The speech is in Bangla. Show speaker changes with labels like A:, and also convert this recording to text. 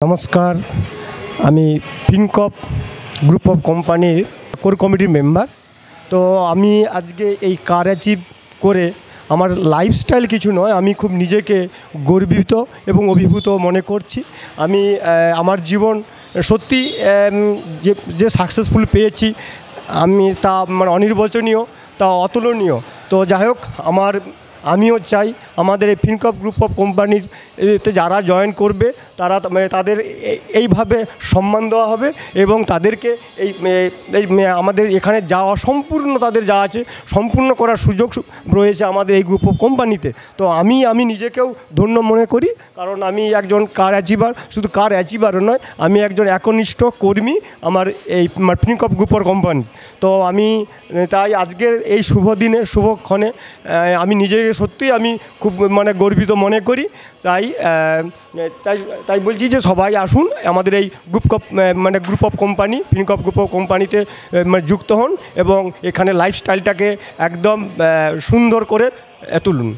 A: নমস্কার, আমি ফিনকপ গ্রুপ অফ কোম্পানির কোর কমিটির মেম্বার। তো আমি আজকে এই কার অ্যাচিভ করে আমার লাইফস্টাইল কিছু নয়, আমি খুব নিজেকে গর্বিত এবং অভিভূত মনে করছি। আমি আমার জীবন সত্যি যে সাকসেসফুল পেয়েছি আমি তা মানে অনির্বচনীয়, তা অতুলনীয়। তো যাই হোক, আমিও চাই আমাদের এই ফিনকপ গ্রুপ অফ কোম্পানির এতে যারা জয়েন করবে তারা তাদের এইভাবে সম্মান দেওয়া হবে এবং তাদেরকে এই আমাদের এখানে যাওয়া সম্পূর্ণ তাদের যা আছে সম্পূর্ণ করার সুযোগ রয়েছে আমাদের এই গ্রুপ অফ কোম্পানিতে। তো আমি নিজেকেও ধন্য মনে করি, কারণ আমি একজন কার অ্যাচিভার, শুধু কার অ্যাচিভারও নয়, আমি একজন একনিষ্ঠ কর্মী আমার এই ফিনকপ গ্রুপ অফ কোম্পানি। তো আমি তাই আজকের এই শুভ দিনে শুভক্ষণে আমি নিজেকে সত্যিই আমি খুব গর্বিত মনে করি। তাই বলছি যে সবাই আসুন আমাদের এই group of company Fincorp group of কোম্পানিতে যুক্ত হন এবং এখানে লাইফস্টাইলটাকে একদম সুন্দর করে তুলুন।